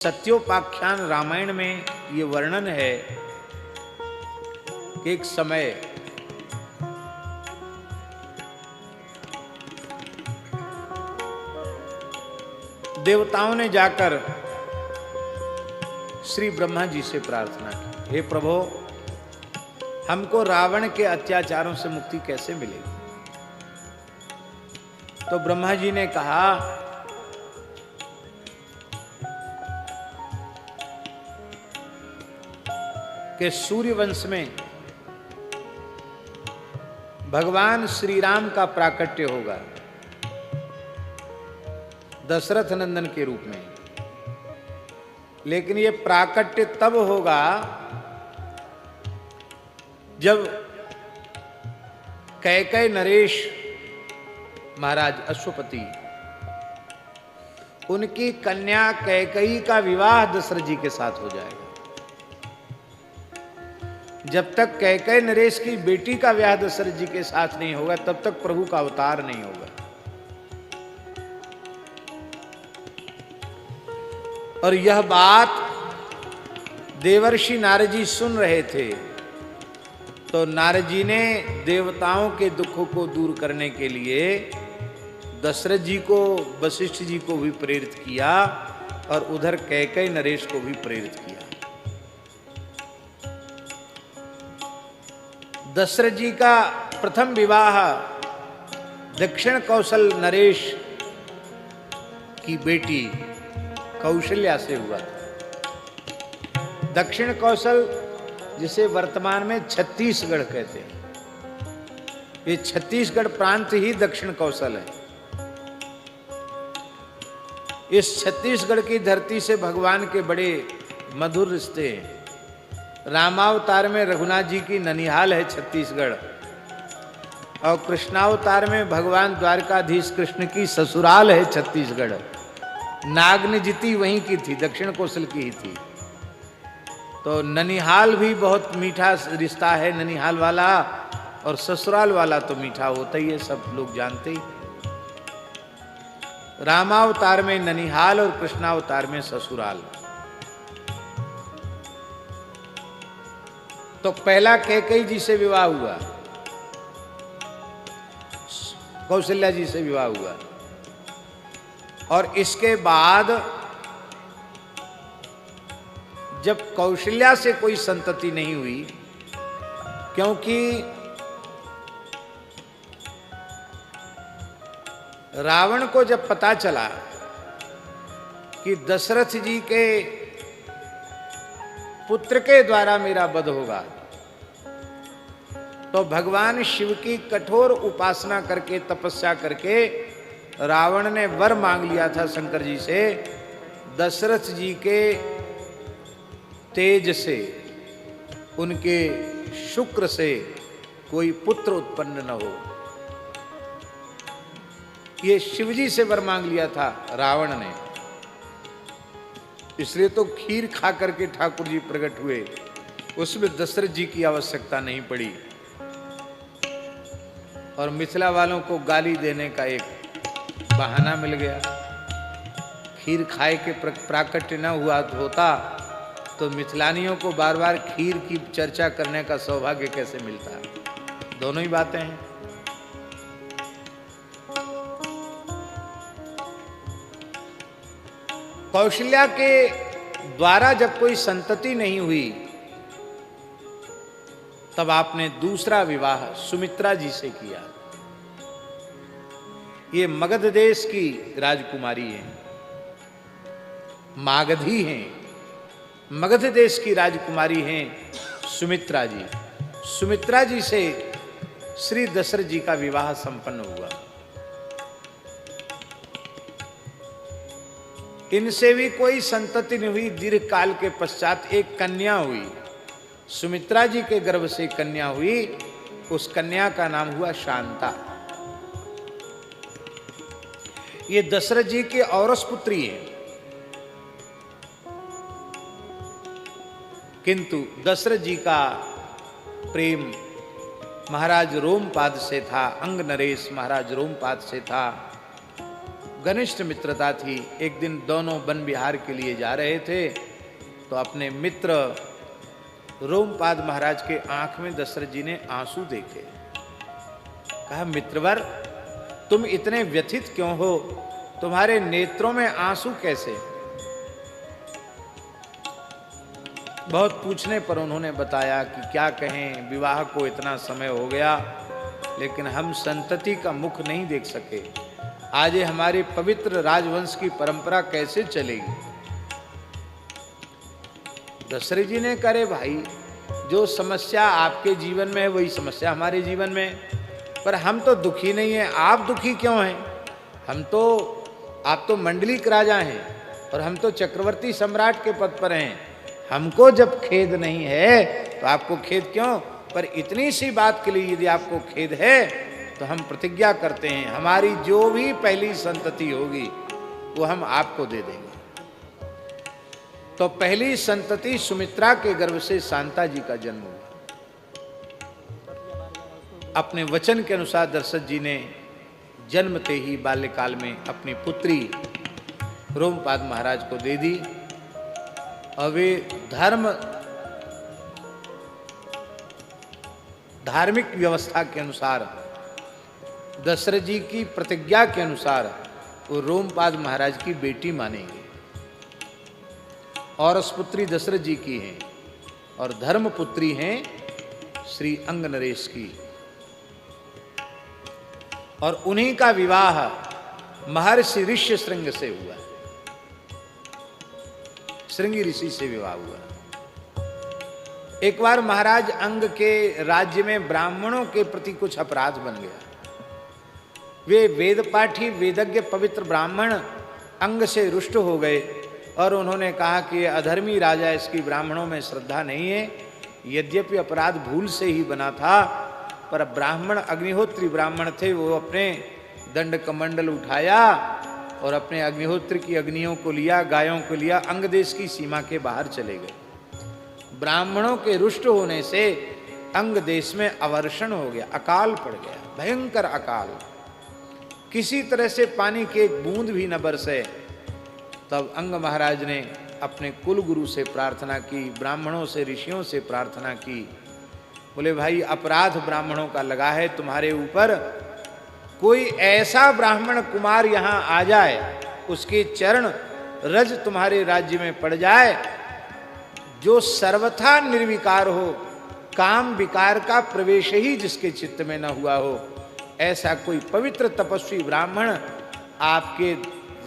सत्योपाख्यान रामायण में ये वर्णन है कि एक समय देवताओं ने जाकर श्री ब्रह्मा जी से प्रार्थना की, हे प्रभु, हमको रावण के अत्याचारों से मुक्ति कैसे मिलेगी। तो ब्रह्मा जी ने कहा कि सूर्य वंश में भगवान श्री राम का प्राकट्य होगा दशरथ नंदन के रूप में, लेकिन ये प्राकट्य तब होगा जब कैकेयी नरेश महाराज अश्वपति उनकी कन्या कैकेयी का विवाह दशरथ जी के साथ हो जाएगा। जब तक कैकेयी नरेश की बेटी का विवाह दशरथ जी के साथ नहीं होगा तब तक प्रभु का अवतार नहीं होगा। और यह बात देवर्षि नारद जी सुन रहे थे, तो नारद जी ने देवताओं के दुखों को दूर करने के लिए दशरथ जी को, वशिष्ठ जी को भी प्रेरित किया और उधर कैकेयी नरेश को भी प्रेरित किया। दशरथ जी का प्रथम विवाह दक्षिण कौशल नरेश की बेटी कौशल्या से हुआ था। दक्षिण कौशल जिसे वर्तमान में छत्तीसगढ़ कहते हैं, ये छत्तीसगढ़ प्रांत ही दक्षिण कौशल है। इस छत्तीसगढ़ की धरती से भगवान के बड़े मधुर रिश्ते हैं। रामावतार में रघुनाथ जी की ननिहाल है छत्तीसगढ़, और कृष्णावतार में भगवान द्वारकाधीश कृष्ण की ससुराल है छत्तीसगढ़। नागनजिती वहीं की थी, दक्षिण कौशल की ही थी। तो ननिहाल भी बहुत मीठा रिश्ता है ननिहाल वाला, और ससुराल वाला तो मीठा होता ही है, सब लोग जानते ही। रामावतार में ननिहाल और कृष्णावतार में ससुराल। तो पहला कैकेयी जी से विवाह हुआ, कौशल्या जी से विवाह हुआ, और इसके बाद जब कौशल्या से कोई संतति नहीं हुई, क्योंकि रावण को जब पता चला कि दशरथ जी के पुत्र के द्वारा मेरा वध होगा, तो भगवान शिव की कठोर उपासना करके, तपस्या करके रावण ने वर मांग लिया था शंकर जी से, दशरथ जी के तेज से, उनके शुक्र से कोई पुत्र उत्पन्न न हो। ये शिवजी से वर मांग लिया था रावण ने, इसलिए तो खीर खा करके ठाकुर जी प्रकट हुए, उसमें दशरथ जी की आवश्यकता नहीं पड़ी। और मिथिला वालों को गाली देने का एक बहाना मिल गया। खीर खाए के प्राकट्य न हुआ होता तो मिथिलानियों को बार बार खीर की चर्चा करने का सौभाग्य कैसे मिलता। दोनों ही बातें हैं। कौशल्या के द्वारा जब कोई संतति नहीं हुई, तब आपने दूसरा विवाह सुमित्रा जी से किया। ये मगध देश की राजकुमारी हैं, मागधी हैं, मगध देश की राजकुमारी हैं सुमित्रा जी। सुमित्रा जी से श्री दशरथ जी का विवाह संपन्न हुआ। इनसे भी कोई संतति नहीं हुई। दीर्घ काल के पश्चात एक कन्या हुई, सुमित्रा जी के गर्भ से कन्या हुई। उस कन्या का नाम हुआ शांता। ये दशरथ जी की औरस पुत्री है, किंतु दशरथ जी का प्रेम महाराज रोमपाद से था, अंग नरेश महाराज रोमपाद से था। घनिष्ठ मित्रता थी। एक दिन दोनों वन विहार के लिए जा रहे थे तो अपने मित्र रोमपाद महाराज के आंख में दशरथ जी ने आंसू देखे। कहा, मित्रवर तुम इतने व्यथित क्यों हो, तुम्हारे नेत्रों में आंसू कैसे? बहुत पूछने पर उन्होंने बताया कि क्या कहें, विवाह को इतना समय हो गया लेकिन हम संतति का मुख नहीं देख सके। आज ये हमारी पवित्र राजवंश की परंपरा कैसे चलेगी? दशरथ जी ने करे, भाई जो समस्या आपके जीवन में है वही समस्या हमारे जीवन में है, पर हम तो दुखी नहीं हैं। आप दुखी क्यों हैं? आप तो मंडलिक राजा हैं और हम तो चक्रवर्ती सम्राट के पद पर हैं। हमको जब खेद नहीं है तो आपको खेद क्यों? पर इतनी सी बात के लिए यदि आपको खेद है तो हम प्रतिज्ञा करते हैं, हमारी जो भी पहली संतति होगी वो हम आपको दे देंगे। तो पहली संतति सुमित्रा के गर्भ से शांता जी का जन्म हुआ। अपने वचन के अनुसार दशरथ जी ने जन्मते ही बाल्यकाल में अपनी पुत्री रोमपाद महाराज को दे दी और वे धार्मिक व्यवस्था के अनुसार, दशरथ जी की प्रतिज्ञा के अनुसार वो रोमपाद महाराज की बेटी मानेंगे और उस पुत्री दशरथ जी की हैं और धर्म पुत्री हैं श्री अंग नरेश की। और उन्हीं का विवाह महर्षि ऋष्य श्रृंग से हुआ, श्रृंगी ऋषि से विवाह हुआ। एक बार महाराज अंग के राज्य में ब्राह्मणों के प्रति कुछ अपराध बन गया। वे वेदपाठी वेदज्ञ पवित्र ब्राह्मण अंग से रुष्ट हो गए और उन्होंने कहा कि ये अधर्मी राजा, इसकी ब्राह्मणों में श्रद्धा नहीं है। यद्यपि अपराध भूल से ही बना था, पर ब्राह्मण अग्निहोत्री ब्राह्मण थे, वो अपने दंड कमंडल उठाया और अपने अग्निहोत्र की अग्नियों को लिया, गायों को लिया, अंग देश की सीमा के बाहर चले गए। ब्राह्मणों के रुष्ट होने से अंग देश में अवर्षण हो गया, अकाल पड़ गया, भयंकर अकाल। किसी तरह से पानी की एक बूंद भी न बरसे। तब अंग महाराज ने अपने कुल गुरु से प्रार्थना की, ब्राह्मणों से, ऋषियों से प्रार्थना की। बोले, भाई अपराध ब्राह्मणों का लगा है तुम्हारे ऊपर, कोई ऐसा ब्राह्मण कुमार यहाँ आ जाए, उसके चरण रज तुम्हारे राज्य में पड़ जाए, जो सर्वथा निर्विकार हो, काम विकार का प्रवेश ही जिसके चित्त में न हुआ हो, ऐसा कोई पवित्र तपस्वी ब्राह्मण आपके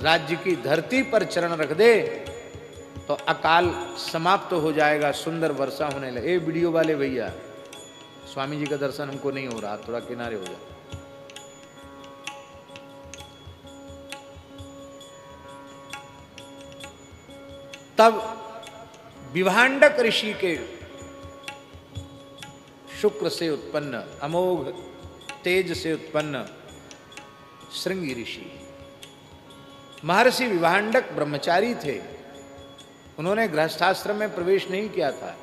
राज्य की धरती पर चरण रख दे तो अकाल समाप्त हो जाएगा, सुंदर वर्षा होने लगे। वीडियो वाले भैया, स्वामी जी का दर्शन हमको नहीं हो रहा, थोड़ा किनारे हो जाए। तब विभांडक ऋषि के शुक्र से उत्पन्न, अमोघ तेज से उत्पन्न श्रृंगी ऋषि, महर्षि विभांडक ब्रह्मचारी थे। उन्होंने गृहस्थाश्रम में प्रवेश नहीं किया था,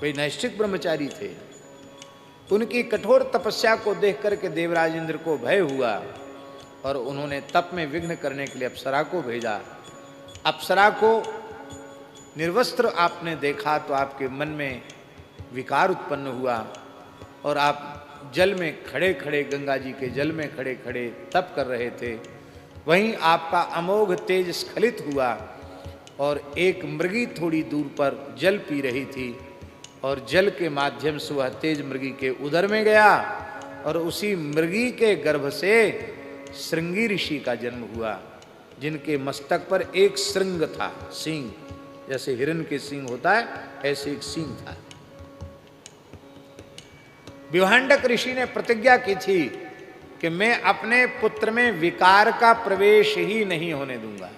वे नैष्ठिक ब्रह्मचारी थे। उनकी कठोर तपस्या को देख करके देवराज इंद्र को भय हुआ और उन्होंने तप में विघ्न करने के लिए अप्सरा को भेजा। अप्सरा को निर्वस्त्र आपने देखा तो आपके मन में विकार उत्पन्न हुआ और आप जल में खड़े खड़े, गंगा जी के जल में खड़े खड़े तप कर रहे थे। वहीं आपका अमोघ तेज स्खलित हुआ और एक मृगी थोड़ी दूर पर जल पी रही थी और जल के माध्यम से वह तेज मृगी के उदर में गया और उसी मृगी के गर्भ से श्रृंगी ऋषि का जन्म हुआ, जिनके मस्तक पर एक श्रृंग था, सिंह, जैसे हिरण के सिंह होता है ऐसे एक सिंह था। विभांडक ऋषि ने प्रतिज्ञा की थी कि मैं अपने पुत्र में विकार का प्रवेश ही नहीं होने दूंगा,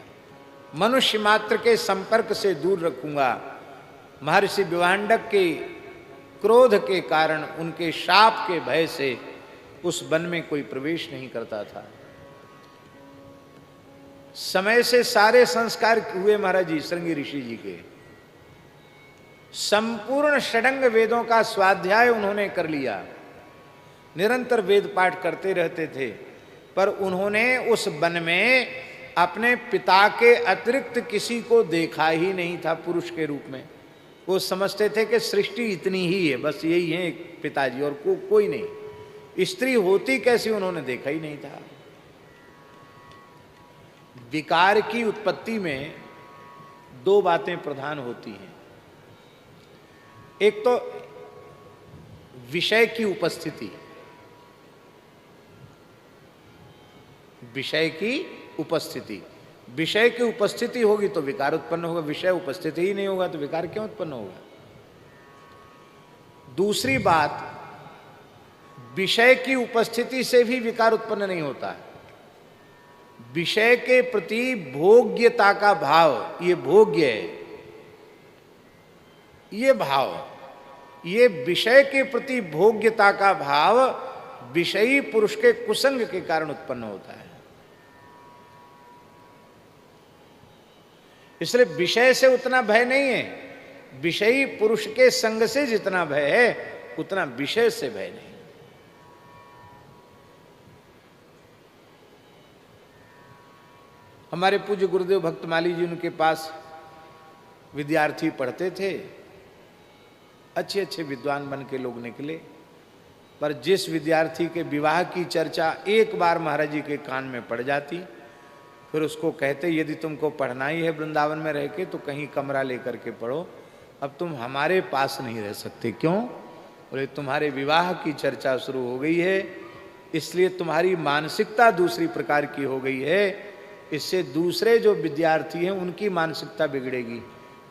मनुष्य मात्र के संपर्क से दूर रखूंगा। महर्षि विभांडक के क्रोध के कारण, उनके शाप के भय से उस वन में कोई प्रवेश नहीं करता था। समय से सारे संस्कार हुए महाराज जी, श्रृंगी ऋषि जी के संपूर्ण षडंग वेदों का स्वाध्याय उन्होंने कर लिया, निरंतर वेद पाठ करते रहते थे। पर उन्होंने उस वन में अपने पिता के अतिरिक्त किसी को देखा ही नहीं था पुरुष के रूप में। वो समझते थे कि सृष्टि इतनी ही है, बस यही है पिताजी, और कोई नहीं। स्त्री होती कैसी उन्होंने देखा ही नहीं था। विकार की उत्पत्ति में दो बातें प्रधान होती हैं। एक तो विषय की उपस्थिति, विषय की उपस्थिति, विषय की उपस्थिति होगी तो विकार उत्पन्न होगा, विषय उपस्थिति ही नहीं होगा तो विकार क्यों उत्पन्न होगा। दूसरी बात, विषय की उपस्थिति से भी विकार उत्पन्न नहीं होता है। विषय के प्रति भोग्यता का भाव, ये भोग्य है, ये भाव, ये विषय के प्रति भोग्यता का भाव विषयी पुरुष के कुसंग के कारण उत्पन्न होता है। इसलिए विषय से उतना भय नहीं है, विषयी पुरुष के संग से जितना भय है उतना विषय से भय नहीं। हमारे पूज्य गुरुदेव भक्तमाली जी, उनके पास विद्यार्थी पढ़ते थे, अच्छे अच्छे विद्वान बन के लोग निकले, पर जिस विद्यार्थी के विवाह की चर्चा एक बार महाराज जी के कान में पड़ जाती, फिर उसको कहते यदि तुमको पढ़ना ही है वृंदावन में रह के तो कहीं कमरा लेकर के पढ़ो, अब तुम हमारे पास नहीं रह सकते। क्यों? बोले तुम्हारे विवाह की चर्चा शुरू हो गई है, इसलिए तुम्हारी मानसिकता दूसरी प्रकार की हो गई है, इससे दूसरे जो विद्यार्थी हैं उनकी मानसिकता बिगड़ेगी,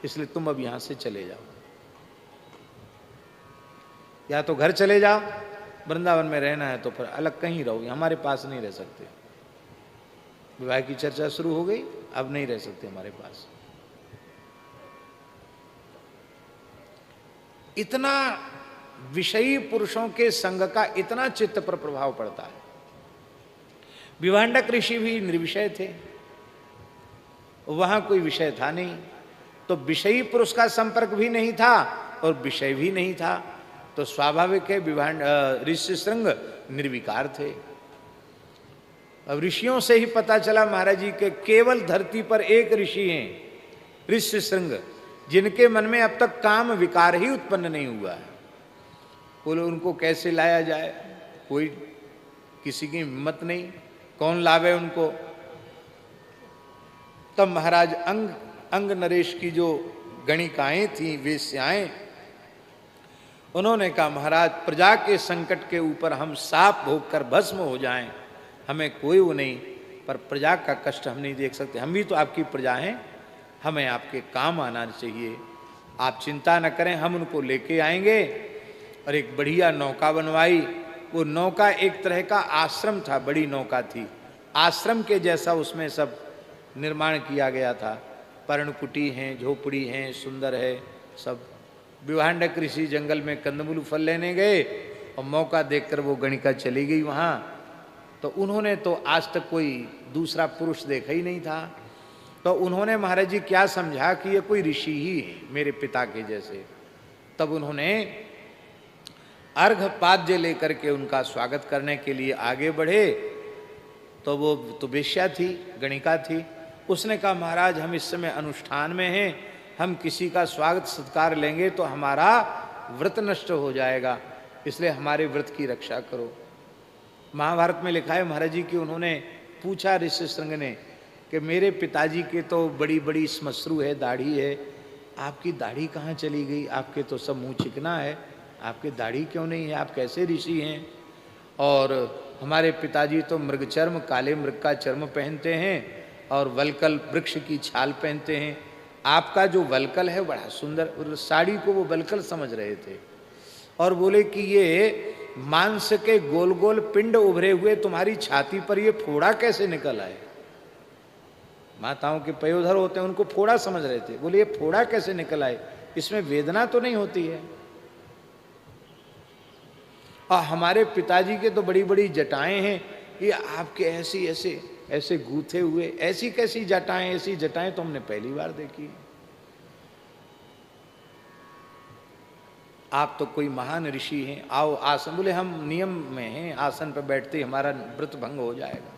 इसलिए तुम अब यहां से चले जाओ, या तो घर चले जाओ, वृंदावन में रहना है तो फिर अलग कहीं रहो, हमारे पास नहीं रह सकते। विवाह की चर्चा शुरू हो गई, अब नहीं रह सकते हमारे पास। इतना विषयी पुरुषों के संग का इतना चित्त पर प्रभाव पड़ता है। विभांडक ऋषि भी निर्विषय थे, वहां कोई विषय था नहीं, तो विषयी पुरुष का संपर्क भी नहीं था और विषय भी नहीं था, तो स्वाभाविक है ऋषि श्रृंग निर्विकार थे। अब ऋषियों से ही पता चला महाराज जी के केवल धरती पर एक ऋषि हैं ऋषि श्रृंग, जिनके मन में अब तक काम विकार ही उत्पन्न नहीं हुआ है। बोले उनको कैसे लाया जाए, कोई किसी की हिम्मत नहीं, कौन लावे उनको। तब महाराज अंग नरेश की जो गणिकाएं थी, वेश्याएं, उन्होंने कहा महाराज प्रजा के संकट के ऊपर हम साप भोग कर भस्म हो जाएं, हमें कोई वो नहीं, पर प्रजा का कष्ट हम नहीं देख सकते, हम भी तो आपकी प्रजा हैं, हमें आपके काम आना चाहिए, आप चिंता न करें, हम उनको लेके आएंगे। और एक बढ़िया नौका बनवाई। वो नौका एक तरह का आश्रम था, बड़ी नौका थी, आश्रम के जैसा उसमें सब निर्माण किया गया था, पर्णकुटी हैं, झोपड़ी हैं, सुंदर है सब। विभांडक ऋषि जंगल में कंदमूल फल लेने गए और मौका देखकर वो गणिका चली गई वहाँ, तो उन्होंने तो आज तक कोई दूसरा पुरुष देखा ही नहीं था, तो उन्होंने महाराज जी क्या समझा कि ये कोई ऋषि ही है मेरे पिता के जैसे। तब उन्होंने अर्घपाद्य लेकर के उनका स्वागत करने के लिए आगे बढ़े, तो वो तो वेश्या थी, गणिका थी। उसने कहा महाराज हम इस समय अनुष्ठान में हैं, हम किसी का स्वागत सत्कार लेंगे तो हमारा व्रत नष्ट हो जाएगा, इसलिए हमारे व्रत की रक्षा करो। महाभारत में लिखा है महाराज जी कि उन्होंने पूछा ऋषि श्रृंग ने कि मेरे पिताजी के तो बड़ी बड़ी श्मश्रु है, दाढ़ी है, आपकी दाढ़ी कहाँ चली गई, आपके तो सब मुंह चिकना है, आपकी दाढ़ी क्यों नहीं है, आप कैसे ऋषि हैं। और हमारे पिताजी तो मृगचर्म, काले मृग का चर्म पहनते हैं और वलकल वृक्ष की छाल पहनते हैं, आपका जो वलकल है बड़ा सुंदर, साड़ी को वो वलकल समझ रहे थे। और बोले कि ये मांस के गोल गोल पिंड उभरे हुए तुम्हारी छाती पर ये फोड़ा कैसे निकल आए। माताओं के पयोधर होते हैं, उनको फोड़ा समझ रहे थे। बोले ये फोड़ा कैसे निकल आए, इसमें वेदना तो नहीं होती है। और हमारे पिताजी के तो बड़ी बड़ी जटाएं हैं, ये आपके ऐसी ऐसे ऐसे गूथे हुए, ऐसी कैसी जटाएं, ऐसी जटाएं तो हमने पहली बार देखी। आप तो कोई महान ऋषि हैं, आओ आसन। बोले हम नियम में हैं, आसन पर बैठते हमारा व्रत भंग हो जाएगा।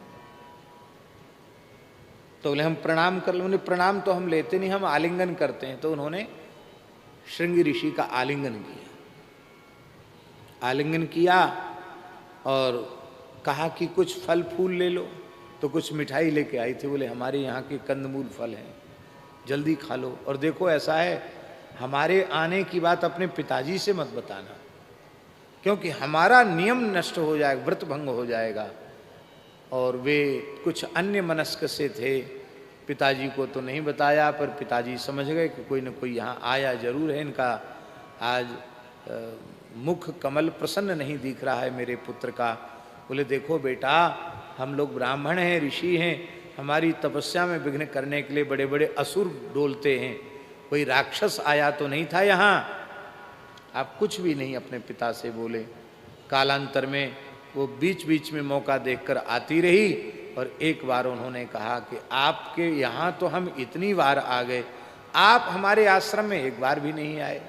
तो बोले हम प्रणाम कर लो। प्रणाम तो हम लेते नहीं, हम आलिंगन करते हैं। तो उन्होंने श्रृंगी ऋषि का आलिंगन किया। आलिंगन किया और कहा कि कुछ फल फूल ले लो। तो कुछ मिठाई लेके आई थी। बोले हमारे यहाँ के कंदमूल फल हैं, जल्दी खा लो। और देखो ऐसा है, हमारे आने की बात अपने पिताजी से मत बताना, क्योंकि हमारा नियम नष्ट हो जाएगा, व्रत भंग हो जाएगा। और वे कुछ अन्य मनस्क से थे, पिताजी को तो नहीं बताया, पर पिताजी समझ गए कि कोई न कोई यहाँ आया जरूर है। इनका आज मुख कमल प्रसन्न नहीं दिख रहा है मेरे पुत्र का। बोले देखो बेटा, हम लोग ब्राह्मण हैं, ऋषि हैं, हमारी तपस्या में विघ्न करने के लिए बड़े बड़े असुर डोलते हैं, कोई राक्षस आया तो नहीं था यहाँ। आप कुछ भी नहीं अपने पिता से बोले। कालांतर में वो बीच बीच में मौका देखकर आती रही, और एक बार उन्होंने कहा कि आपके यहाँ तो हम इतनी बार आ गए, आप हमारे आश्रम में एक बार भी नहीं आए।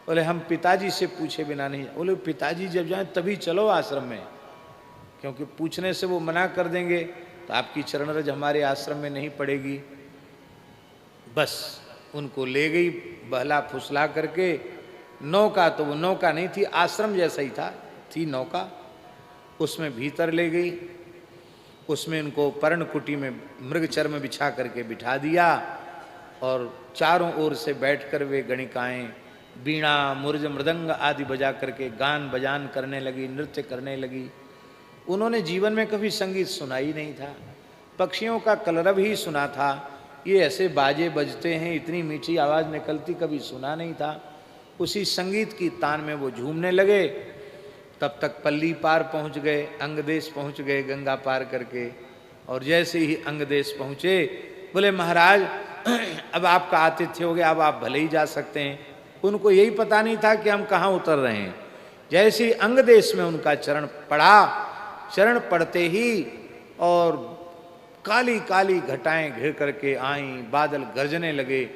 बोले हम पिताजी से पूछे बिना नहीं। बोले पिताजी जब जाएं तभी चलो आश्रम में, क्योंकि पूछने से वो मना कर देंगे तो आपकी चरण रज हमारे आश्रम में नहीं पड़ेगी। बस उनको ले गई बहला फुसला करके। नौका तो वो नौका नहीं थी, आश्रम जैसा ही था, थी नौका, उसमें भीतर ले गई। उसमें उनको पर्णकुटी में मृग चर्म बिछा करके बिठा दिया, और चारों ओर से बैठकर वे गणिकाएं बीणा मुर्ज मृदंग आदि बजा करके गान बजान करने लगी, नृत्य करने लगी। उन्होंने जीवन में कभी संगीत सुना ही नहीं था, पक्षियों का कलरव ही सुना था। ये ऐसे बाजे बजते हैं, इतनी मीठी आवाज़ निकलती, कभी सुना नहीं था। उसी संगीत की तान में वो झूमने लगे। तब तक पल्ली पार पहुंच गए, अंगदेश पहुंच गए गंगा पार करके। और जैसे ही अंगदेश पहुंचे, बोले महाराज अब आपका आतिथ्य हो गया, अब आप भले ही जा सकते हैं। उनको यही पता नहीं था कि हम कहाँ उतर रहे हैं। जैसे ही अंगदेश में उनका चरण पड़ा, चरण पड़ते ही और काली काली घटाएं घिर करके आईं, बादल गरजने लगे,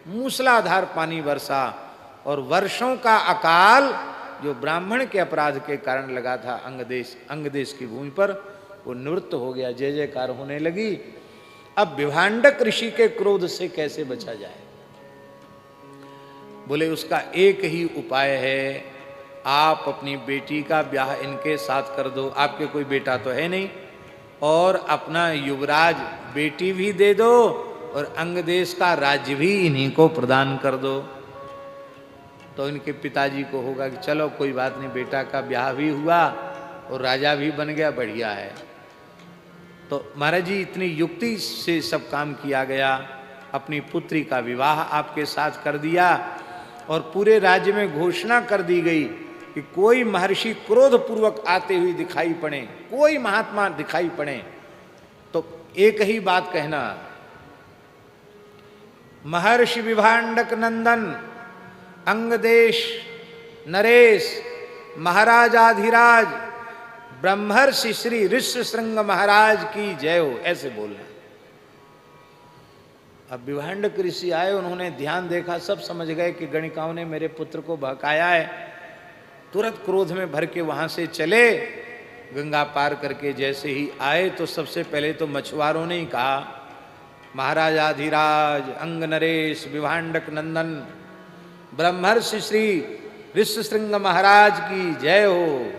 मूसलाधार पानी बरसा, और वर्षों का अकाल जो ब्राह्मण के अपराध के कारण लगा था अंगदेश की भूमि पर, वो निवृत्त हो गया। जय जयकार होने लगी। अब विभांडक ऋषि के क्रोध से कैसे बचा जाए? बोले उसका एक ही उपाय है, आप अपनी बेटी का ब्याह इनके साथ कर दो। आपके कोई बेटा तो है नहीं, और अपना युवराज बेटी भी दे दो, और अंगदेश का राज्य भी इन्हीं को प्रदान कर दो। तो इनके पिताजी को होगा कि चलो कोई बात नहीं, बेटा का ब्याह भी हुआ और राजा भी बन गया, बढ़िया है। तो महाराज जी इतनी युक्ति से सब काम किया गया। अपनी पुत्री का विवाह आपके साथ कर दिया, और पूरे राज्य में घोषणा कर दी गई कि कोई महर्षि क्रोधपूर्वक आते हुए दिखाई पड़े, कोई महात्मा दिखाई पड़े, तो एक ही बात कहना, महर्षि विभांडक नंदन अंगदेश नरेश महाराजाधिराज ब्रह्मर्षि श्री ऋष्यशृंग महाराज की जय हो, ऐसे बोलना। अब विभांडक ऋषि आए, उन्होंने ध्यान देखा, सब समझ गए कि गणिकाओं ने मेरे पुत्र को बहकाया है। तुरंत क्रोध में भर के वहां से चले। गंगा पार करके जैसे ही आए तो सबसे पहले तो मछुआरों ने ही कहा, महाराजाधिराज अंग नरेश विभांडक नंदन ब्रह्मर्षि श्री ऋष्यशृंग महाराज की जय हो।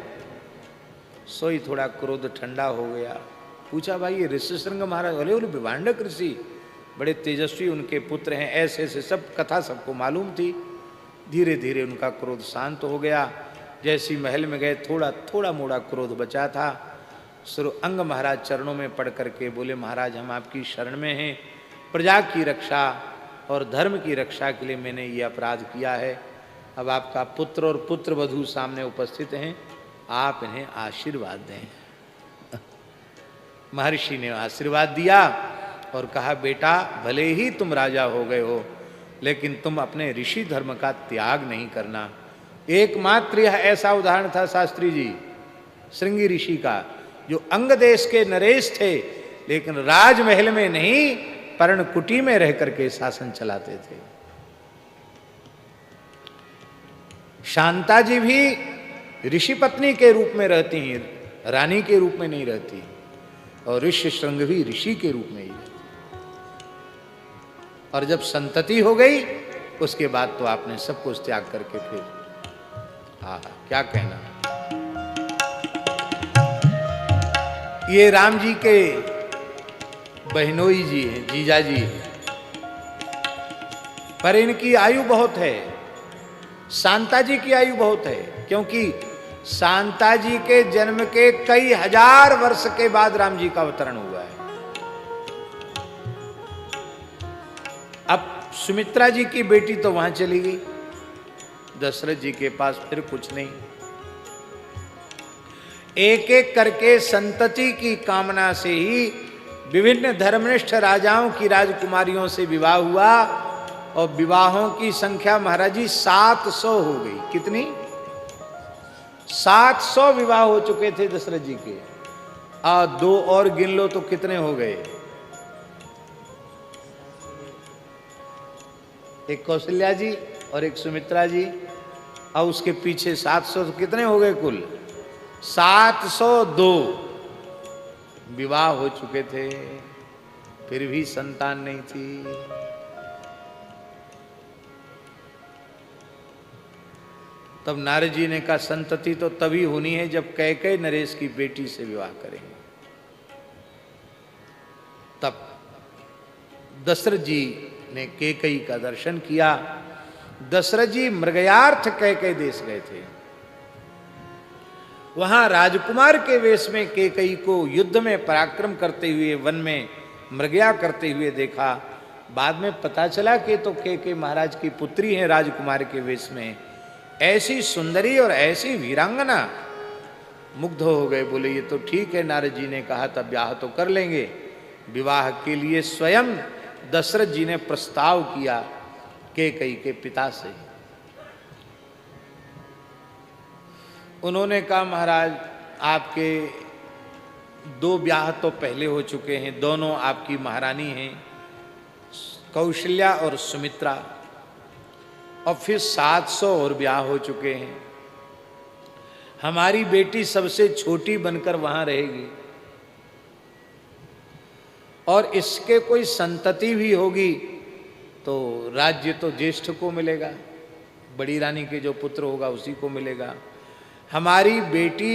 सोई थोड़ा क्रोध ठंडा हो गया। पूछा भाई ये ऋष्यशृंग महाराज? बोले विभांडक ऋषि बड़े तेजस्वी उनके पुत्र हैं, ऐसे ऐसे सब कथा सबको मालूम थी। धीरे धीरे उनका क्रोध शांत हो गया। जैसी महल में गए, थोड़ा थोड़ा मोड़ा क्रोध बचा था। श्री अंग महाराज चरणों में पड़ करके बोले, महाराज हम आपकी शरण में हैं, प्रजा की रक्षा और धर्म की रक्षा के लिए मैंने ये अपराध किया है। अब आपका पुत्र और पुत्र वधू सामने उपस्थित हैं, आप इन्हें आशीर्वाद दें। महर्षि ने आशीर्वाद दिया और कहा, बेटा भले ही तुम राजा हो गए हो, लेकिन तुम अपने ऋषि धर्म का त्याग नहीं करना। एकमात्र यह ऐसा उदाहरण था शास्त्री जी श्रृंगी ऋषि का, जो अंग देश के नरेश थे, लेकिन राजमहल में नहीं पर्णकुटी में रह करके शासन चलाते थे। शांता जी भी ऋषि पत्नी के रूप में रहती हैं, रानी के रूप में नहीं रहती, और ऋष्यशृंग भी ऋषि के रूप में ही रहती। और जब संतति हो गई उसके बाद तो आपने सब कुछ त्याग करके फिर क्या कहना। ये राम जी के बहनोई जी हैं, जीजा जी हैं, पर इनकी आयु बहुत है। शांता जी की आयु बहुत है, क्योंकि शांता जी के जन्म के कई हजार वर्ष के बाद राम जी का अवतरण हुआ है। अब सुमित्रा जी की बेटी तो वहां चली गई, दशरथ जी के पास फिर कुछ नहीं। एक एक करके संतति की कामना से ही विभिन्न धर्मनिष्ठ राजाओं की राजकुमारियों से विवाह हुआ, और विवाहों की संख्या महाराज जी 700 हो गई। कितनी? 700 विवाह हो चुके थे दशरथ जी के। दो और गिन लो तो कितने हो गए? एक कौशल्या जी और एक सुमित्रा जी, और उसके पीछे 700, तो कितने हो गए कुल? 702 विवाह हो चुके थे, फिर भी संतान नहीं थी। तब नारद जी ने कहा संतति तो तभी होनी है जब कैकेयी नरेश की बेटी से विवाह करेंगे। तब दशरथ जी ने कैकेयी का दर्शन किया। दशरथ जी मृगयार्थ कैकेयी देश गए थे, वहां राजकुमार के वेश में कैकेयी को युद्ध में पराक्रम करते हुए वन में मृगया करते हुए देखा। बाद में पता चला कि तो कैकेयी महाराज की पुत्री है राजकुमार के वेश में। ऐसी सुंदरी और ऐसी वीरांगना, मुग्ध हो गए। बोले ये तो ठीक है, नारद जी ने कहा तब ब्याह तो कर लेंगे। विवाह के लिए स्वयं दशरथ जी ने प्रस्ताव किया कैकेयी के पिता से। उन्होंने कहा महाराज आपके 2 ब्याह तो पहले हो चुके हैं, दोनों आपकी महारानी हैं, कौशल्या और सुमित्रा, और फिर 700 और ब्याह हो चुके हैं। हमारी बेटी सबसे छोटी बनकर वहां रहेगी, और इसके कोई संतति भी होगी तो राज्य तो ज्येष्ठ को मिलेगा, बड़ी रानी के जो पुत्र होगा उसी को मिलेगा। हमारी बेटी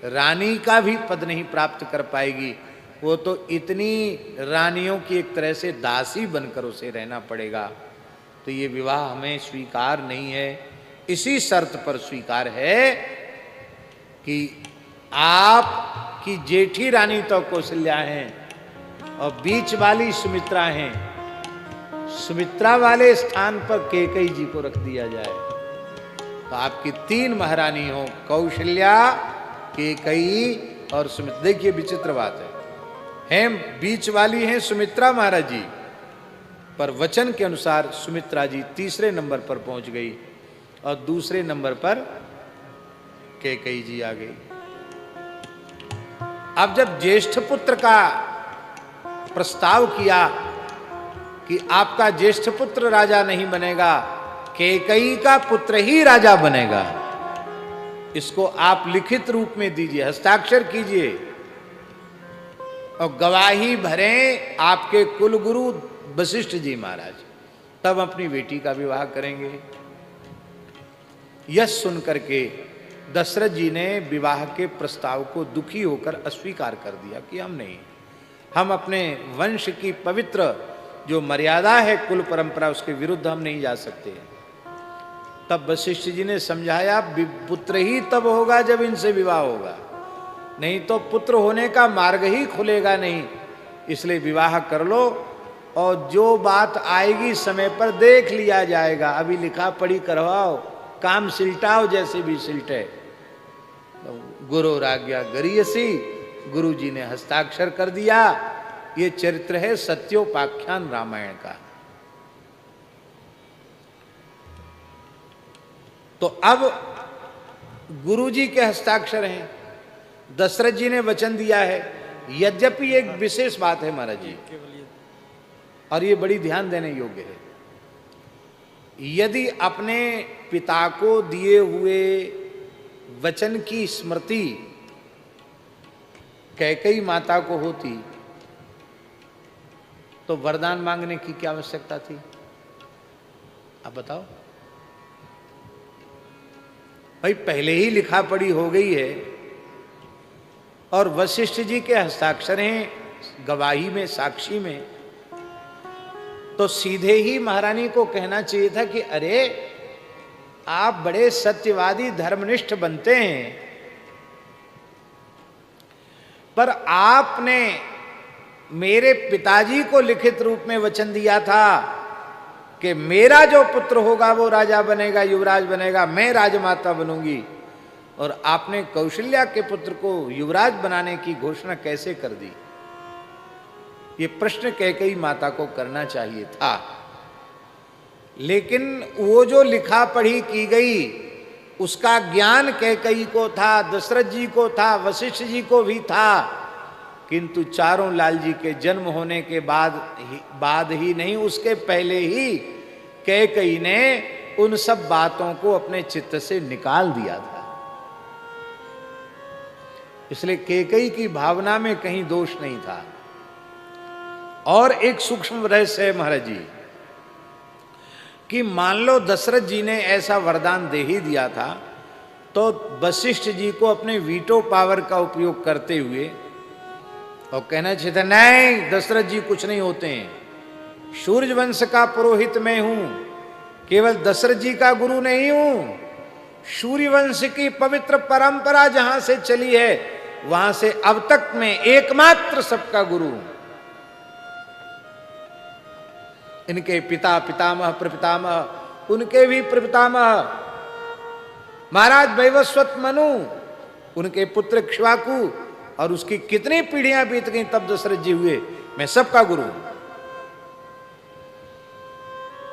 रानी का भी पद नहीं प्राप्त कर पाएगी, वो तो इतनी रानियों की एक तरह से दासी बनकर उसे रहना पड़ेगा। तो ये विवाह हमें स्वीकार नहीं है। इसी शर्त पर स्वीकार है कि आपकी जेठी रानी तो कौशल्या हैं और बीच वाली सुमित्रा हैं, सुमित्रा वाले स्थान पर कैकेयी जी को रख दिया जाए। तो आपकी 3 महारानी हो, कौशल्या, कैकेयी और सुमित्रा। देखिए विचित्र बात है, बीच वाली हैं सुमित्रा महाराज जी, पर वचन के अनुसार सुमित्रा जी तीसरे नंबर पर पहुंच गई और दूसरे नंबर पर कैकेयी जी आ गई। अब जब ज्येष्ठ पुत्र का प्रस्ताव किया कि आपका ज्येष्ठ पुत्र राजा नहीं बनेगा, कैकेयी का पुत्र ही राजा बनेगा, इसको आप लिखित रूप में दीजिए, हस्ताक्षर कीजिए और गवाही भरें आपके कुलगुरु वशिष्ठ जी महाराज, तब अपनी बेटी का विवाह करेंगे। यह सुन करके दशरथ जी ने विवाह के प्रस्ताव को दुखी होकर अस्वीकार कर दिया कि हम नहीं, हम अपने वंश की पवित्र जो मर्यादा है कुल परंपरा उसके विरुद्ध हम नहीं जा सकते। तब वशिष्ठ जी ने समझाया पुत्र ही तब होगा जब इनसे विवाह होगा, नहीं तो पुत्र होने का मार्ग ही खुलेगा नहीं। इसलिए विवाह कर लो और जो बात आएगी समय पर देख लिया जाएगा, अभी लिखा पढ़ी करवाओ, काम सिलटाओ जैसे भी सिलटे। तो गुरु राज्ञा गरीयसी, गुरु जी ने हस्ताक्षर कर दिया। ये चरित्र है सत्योपाख्यान रामायण का। तो अब गुरु जी के हस्ताक्षर हैं, दशरथ जी ने वचन दिया है। यद्यपि एक विशेष बात है महाराज जी, और ये बड़ी ध्यान देने योग्य है, यदि अपने पिता को दिए हुए वचन की स्मृति कैकेयी माता को होती तो वरदान मांगने की क्या आवश्यकता थी? आप बताओ भाई, पहले ही लिखा पढ़ी हो गई है और वशिष्ठ जी के हस्ताक्षर हैं गवाही में, साक्षी में, तो सीधे ही महारानी को कहना चाहिए था कि अरे आप बड़े सत्यवादी धर्मनिष्ठ बनते हैं, पर आपने मेरे पिताजी को लिखित रूप में वचन दिया था कि मेरा जो पुत्र होगा वो राजा बनेगा, युवराज बनेगा, मैं राजमाता बनूंगी, और आपने कौशल्या के पुत्र को युवराज बनाने की घोषणा कैसे कर दी? ये प्रश्न कैकेयी माता को करना चाहिए था। लेकिन वो जो लिखा पढ़ी की गई उसका ज्ञान कैकेयी को था, दशरथ जी को था, वशिष्ठ जी को भी था, किंतु चारों लाल जी के जन्म होने के बाद ही नहीं, उसके पहले ही कैकेयी ने उन सब बातों को अपने चित्त से निकाल दिया था। इसलिए कैकेयी की भावना में कहीं दोष नहीं था। और एक सूक्ष्म रहस्य है महाराज जी कि मान लो दशरथ जी ने ऐसा वरदान दे ही दिया था, तो वशिष्ठ जी को अपने वीटो पावर का उपयोग करते हुए और कहना चाहिए था नहीं, दशरथ जी कुछ नहीं होते हैं, सूर्यवंश का पुरोहित मैं हूं, केवल दशरथ जी का गुरु नहीं हूं, सूर्यवंश की पवित्र परंपरा जहां से चली है वहां से अब तक मैं एकमात्र सबका गुरु हूं। इनके पिता पितामह प्रपितामह, उनके भी प्रपितामह महाराज वैवस्वत मनु, उनके पुत्र इक्ष्वाकु, और उसकी कितनी पीढ़ियां बीत गई तब दशरथ जी हुए, मैं सबका गुरु हूं।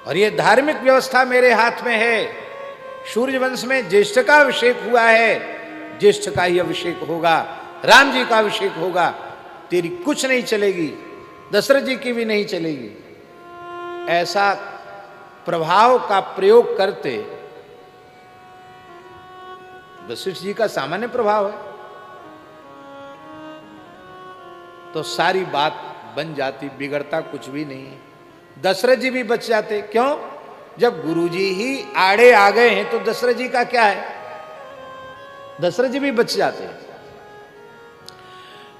और ये धार्मिक व्यवस्था मेरे हाथ में है। सूर्यवंश में ज्येष्ठ का अभिषेक हुआ है, ज्येष्ठ का ही अभिषेक होगा, राम जी का अभिषेक होगा, तेरी कुछ नहीं चलेगी, दशरथ जी की भी नहीं चलेगी। ऐसा प्रभाव का प्रयोग करते वशिष्ठ जी का सामान्य प्रभाव है, तो सारी बात बन जाती, बिगड़ता कुछ भी नहीं है। दशरथ जी भी बच जाते। क्यों? जब गुरुजी ही आड़े आ गए हैं तो दशरथ जी का क्या है, दशरथ जी भी बच जाते हैं।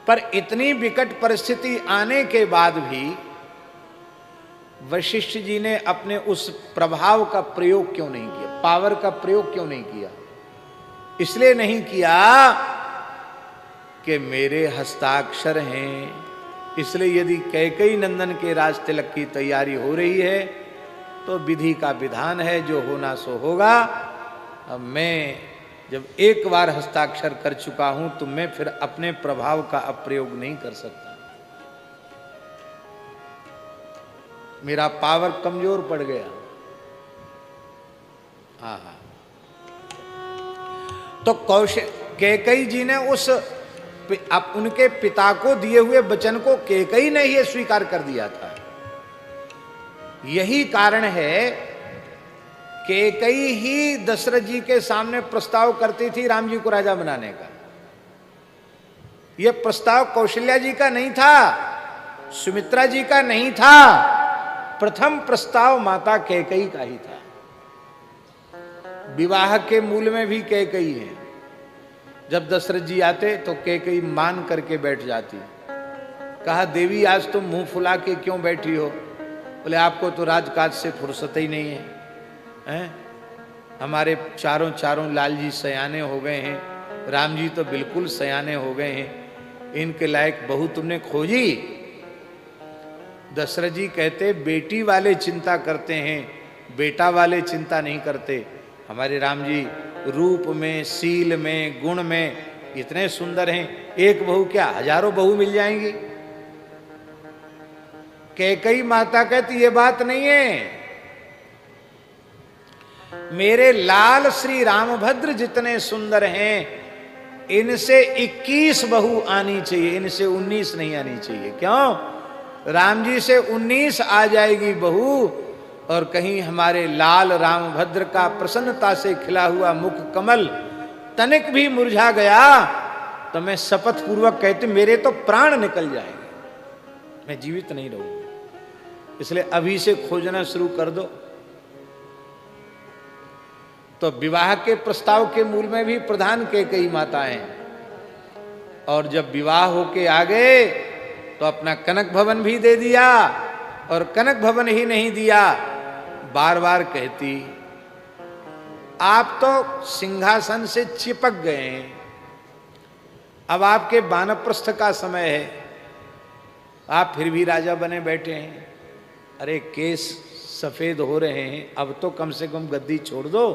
पर इतनी विकट परिस्थिति आने के बाद भी वशिष्ठ जी ने अपने उस प्रभाव का प्रयोग क्यों नहीं किया, पावर का प्रयोग क्यों नहीं किया? इसलिए नहीं किया कि मेरे हस्ताक्षर हैं। इसलिए यदि कैकेयी नंदन के राज तिलक की तैयारी हो रही है तो विधि का विधान है, जो होना सो होगा। अब मैं जब एक बार हस्ताक्षर कर चुका हूं तो मैं फिर अपने प्रभाव का अप्रयोग नहीं कर सकता, मेरा पावर कमजोर पड़ गया। हाँ, तो कैकेयी जी ने उस अब उनके पिता को दिए हुए वचन को कैकेयी ने ही स्वीकार कर दिया था। यही कारण है कैकेयी ही दशरथ जी के सामने प्रस्ताव करती थी राम जी को राजा बनाने का। यह प्रस्ताव कौशल्या जी का नहीं था, सुमित्रा जी का नहीं था, प्रथम प्रस्ताव माता कैकेयी का ही था। विवाह के मूल में भी कैकेयी है। जब दशरथ जी आते तो कैकेयी मान करके बैठ जाती। कहा देवी आज तुम मुंह फुला के क्यों बैठी हो? बोले आपको तो राजकाज से फुर्सत ही नहीं है, हैं? हमारे चारों लाल जी सयाने हो गए हैं, राम जी तो बिल्कुल सयाने हो गए हैं, इनके लायक बहू तुमने खोजी? दशरथ जी कहते बेटी वाले चिंता करते हैं, बेटा वाले चिंता नहीं करते। हमारे राम जी रूप में, सील में, गुण में इतने सुंदर हैं, एक बहू क्या हजारों बहू मिल जाएंगी। कैकेयी माता कहती ये बात नहीं है, मेरे लाल श्री रामभद्र जितने सुंदर हैं इनसे 21 बहू आनी चाहिए, इनसे 19 नहीं आनी चाहिए। क्यों? राम जी से 19 आ जाएगी बहू और कहीं हमारे लाल रामभद्र का प्रसन्नता से खिला हुआ मुख कमल तनिक भी मुरझा गया तो मैं शपथ पूर्वक कहती मेरे तो प्राण निकल जाएंगे, मैं जीवित नहीं रहूंगा। इसलिए अभी से खोजना शुरू कर दो। तो विवाह के प्रस्ताव के मूल में भी प्रधान कैकेयी माता हैं, और जब विवाह होके आ गए तो अपना कनक भवन भी दे दिया, और कनक भवन ही नहीं दिया, बार बार कहती आप तो सिंहासन से चिपक गए हैं, अब आपके वानप्रस्थ का समय है, आप फिर भी राजा बने बैठे हैं। अरे केस सफेद हो रहे हैं, अब तो कम से कम गद्दी छोड़ दो।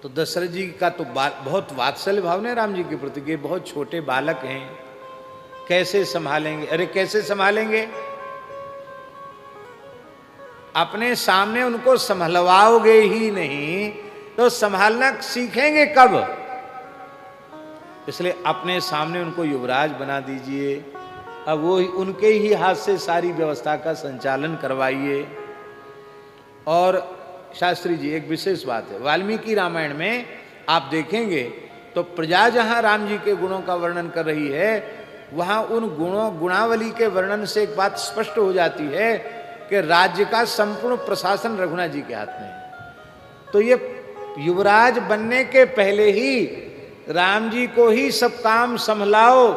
तो दशरथ जी का तो बहुत वात्सल्य भाव है राम जी के प्रति, ये बहुत छोटे बालक हैं, कैसे संभालेंगे? अरे कैसे संभालेंगे? अपने सामने उनको संभलवाओगे ही नहीं तो संभालना सीखेंगे कब? इसलिए अपने सामने उनको युवराज बना दीजिए, अब वो उनके ही हाथ से सारी व्यवस्था का संचालन करवाइए। और शास्त्री जी एक विशेष बात है, वाल्मीकि रामायण में आप देखेंगे तो प्रजा जहां राम जी के गुणों का वर्णन कर रही है, वहां उन गुणावली के वर्णन से एक बात स्पष्ट हो जाती है कि राज्य का संपूर्ण प्रशासन रघुनाथ जी के हाथ में है। तो ये युवराज बनने के पहले ही राम जी को ही सब काम संभलाओ,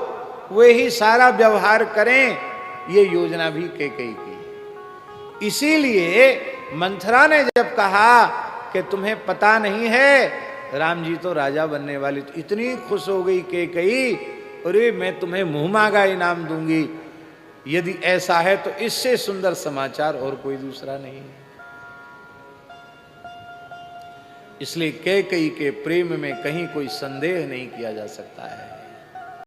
वे ही सारा व्यवहार करें, ये योजना भी कैकेयी की। इसीलिए मंथरा ने जब कहा कि तुम्हें पता नहीं है राम जी तो राजा बनने वाले, तो इतनी खुश हो गई कैकेयी, अरे मैं तुम्हें मुंह मांगा इनाम दूंगी, यदि ऐसा है तो इससे सुंदर समाचार और कोई दूसरा नहीं है। इसलिए कैकेयी के प्रेम में कहीं कोई संदेह नहीं किया जा सकता है।